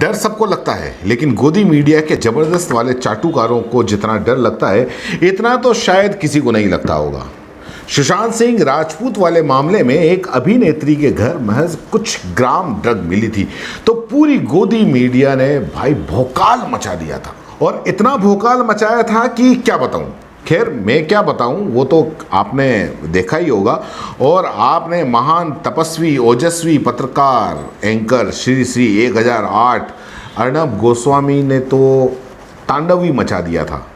डर सबको लगता है, लेकिन गोदी मीडिया के जबरदस्त वाले चाटुकारों को जितना डर लगता है इतना तो शायद किसी को नहीं लगता होगा। सुशांत सिंह राजपूत वाले मामले में एक अभिनेत्री के घर महज कुछ ग्राम ड्रग मिली थी तो पूरी गोदी मीडिया ने भाई भौकाल मचा दिया था, और इतना भौकाल मचाया था कि क्या बताऊं। खैर मैं क्या बताऊं, वो तो आपने देखा ही होगा। और आपने महान तपस्वी ओजस्वी पत्रकार एंकर श्री श्री 1008 अर्णब गोस्वामी ने तो तांडव ही मचा दिया था।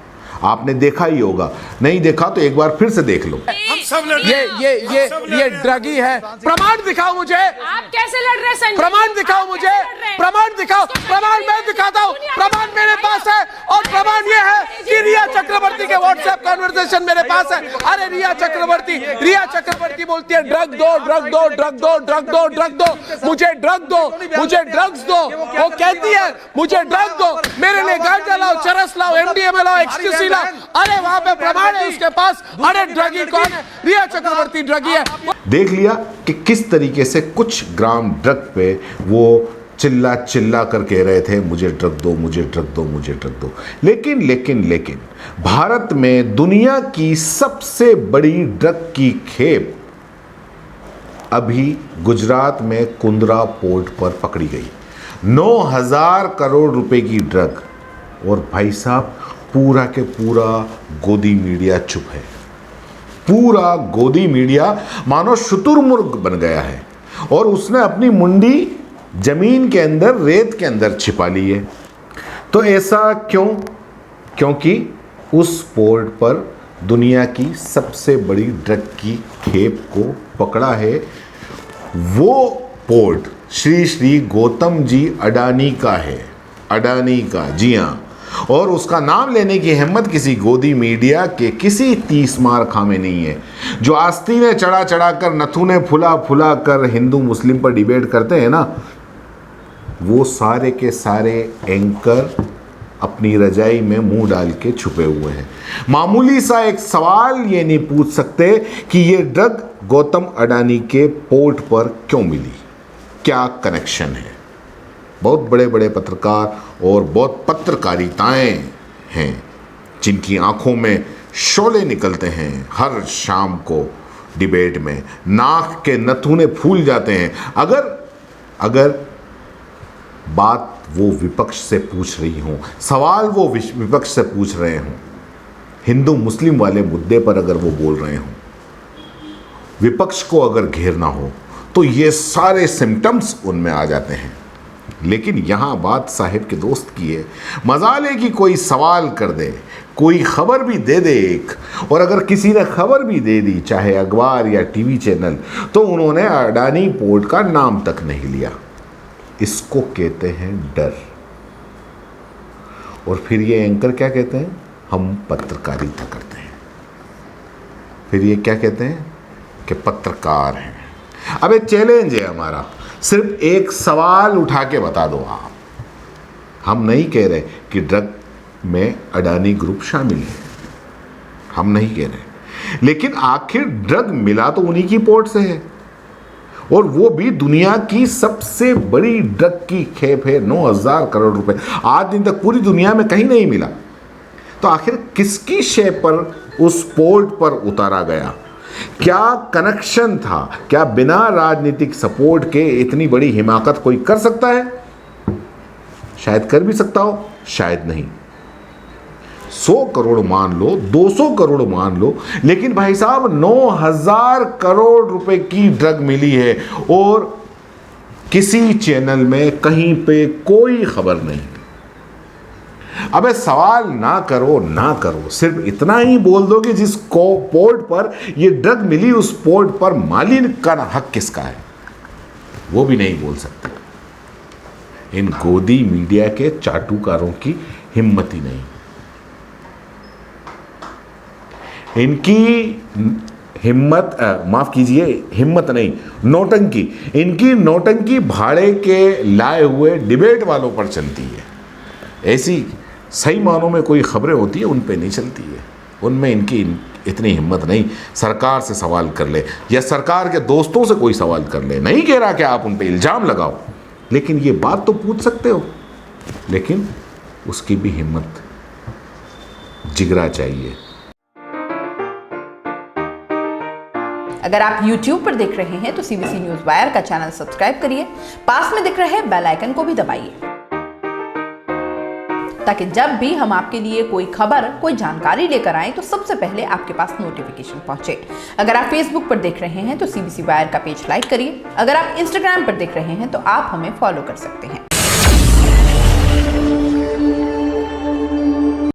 आपने देखा ही होगा, नहीं देखा तो एक बार फिर से देख लो। हम सब लड़ ये ड्रगी है। प्रमाण दिखाओ मुझे। आप कैसे लड़ रहे हैं? प्रमाण दिखाओ मुझे। प्रमाण दिखाओ। प्रमाण मैं दिखाता हूँ। प्रमाण मेरे पास है, और प्रमाण ये है कि रिया चक्रवर्ती के व्हाट्सएप कन्वर्सेशन मेरे पास है। अरे रिया चक्रवर्ती बोलती है ड्रग दो, ड्रग दो, ड्रग दो, ड्रग दो, ड्रग दो, मुझे ड्रग दो, मुझे ड्रग्स दो। वो कहती है मुझे ड्रग दो, मेरे लिए गांजा लाओ, चरस लाओ, एमडीएमए लाओ, एक्सटेंसी लाओ। अरे वहां पे प्रमाण है उसके पास। अरे ड्रगी कौन है? रिया चक्रवर्ती ड्रगी है। देख लिया कि किस तरीके से कुछ ग्राम ड्रग पे वो चिल्ला चिल्ला कर कह रहे थे मुझे ड्रग दो, मुझे ड्रग दो, मुझे ड्रग दो। लेकिन भारत में दुनिया की सबसे बड़ी ड्रग की खेप अभी गुजरात में कुंद्रा पोर्ट पर पकड़ी गई। 9,000 करोड़ रुपए की ड्रग, और भाई साहब पूरा के पूरा गोदी मीडिया चुप है। पूरा गोदी मीडिया मानो शुतुरमुर्ग बन गया है, और उसने अपनी मुंडी जमीन के अंदर, रेत के अंदर छिपा ली है। तो ऐसा क्यों? क्योंकि उस पोर्ट पर दुनिया की सबसे बड़ी ड्रग की खेप को पकड़ा है। वो पोर्ट श्री श्री गौतम जी अडानी का है। अडानी का, जी हाँ। और उसका नाम लेने की हिम्मत किसी गोदी मीडिया के किसी 30 मार खामे नहीं है। जो आस्तीनें चढ़ा चढ़ा कर, नथुने फुला फुला कर हिंदू मुस्लिम पर डिबेट करते हैं ना, वो सारे के सारे एंकर अपनी रजाई में मुंह डाल के छुपे हुए हैं। मामूली सा एक सवाल ये नहीं पूछ सकते कि ये ड्रग गौतम अडानी के पोर्ट पर क्यों मिली, क्या कनेक्शन है। बहुत बड़े बड़े पत्रकार और बहुत पत्रकारिताएं हैं जिनकी आंखों में शोले निकलते हैं हर शाम को डिबेट में, नाक के नथुने फूल जाते हैं। अगर बात वो विपक्ष से पूछ रही हो, सवाल वो विपक्ष से पूछ रहे हों, हिंदू मुस्लिम वाले मुद्दे पर अगर वो बोल रहे हों, विपक्ष को अगर घेरना हो, तो ये सारे सिम्टम्स उनमें आ जाते हैं। लेकिन यहाँ बात साहिब के दोस्त की है। मजाल है कि कोई सवाल कर दे, कोई खबर भी दे दे एक, और अगर किसी ने खबर भी दे दी, चाहे अखबार या टीवी चैनल, तो उन्होंने अडानी पोर्ट का नाम तक नहीं लिया। इसको कहते हैं डर। और फिर ये एंकर क्या कहते हैं? हम पत्रकारिता करते हैं। फिर ये क्या कहते हैं? कि पत्रकार हैं। अबे चैलेंज है हमारा, सिर्फ एक सवाल उठा के बता दो आप। हम नहीं कह रहे कि ड्रग में अडानी ग्रुप शामिल है, हम नहीं कह रहे, लेकिन आखिर ड्रग मिला तो उन्हीं की पोर्ट से है, और वो भी दुनिया की सबसे बड़ी ड्रग की खेप है। 9,000 करोड़ रुपए आज दिन तक पूरी दुनिया में कहीं नहीं मिला। तो आखिर किसकी शेप पर उस पोर्ट पर उतारा गया? क्या कनेक्शन था? क्या बिना राजनीतिक सपोर्ट के इतनी बड़ी हिमाकत कोई कर सकता है? शायद कर भी सकता हो, शायद नहीं। 100 करोड़ मान लो, 200 करोड़ मान लो, लेकिन भाई साहब 9,000 करोड़ रुपए की ड्रग मिली है, और किसी चैनल में कहीं पे कोई खबर नहीं। अबे सवाल ना करो, सिर्फ इतना ही बोल दो कि जिस पोर्ट पर ये ड्रग मिली, उस पोर्ट पर मालिक का हक किसका है, वो भी नहीं बोल सकते। इन गोदी मीडिया के चाटुकारों की हिम्मत ही नहीं। इनकी हिम्मत, माफ कीजिए, हिम्मत नहीं, नौटंकी, इनकी नौटंकी भाड़े के लाए हुए डिबेट वालों पर चलती है। ऐसी सही मानों में कोई खबरें होती है उन पे नहीं चलती है। उनमें इनकी इतनी हिम्मत नहीं सरकार से सवाल कर ले, या सरकार के दोस्तों से कोई सवाल कर ले। नहीं कह रहा कि आप उन पे इल्ज़ाम लगाओ, लेकिन ये बात तो पूछ सकते हो लेकिन उसकी भी हिम्मत, जिगरा चाहिए। अगर आप YouTube पर देख रहे हैं तो CBC न्यूज़ वायर का चैनल सब्सक्राइब करिए, पास में दिख रहे बेल आइकन को भी दबाइए, ताकि जब भी हम आपके लिए कोई खबर, कोई जानकारी लेकर आए तो सबसे पहले आपके पास नोटिफिकेशन पहुंचे। अगर आप Facebook पर देख रहे हैं तो CBC वायर का पेज लाइक करिए। अगर आप Instagram पर देख रहे हैं तो आप हमें फॉलो कर सकते हैं।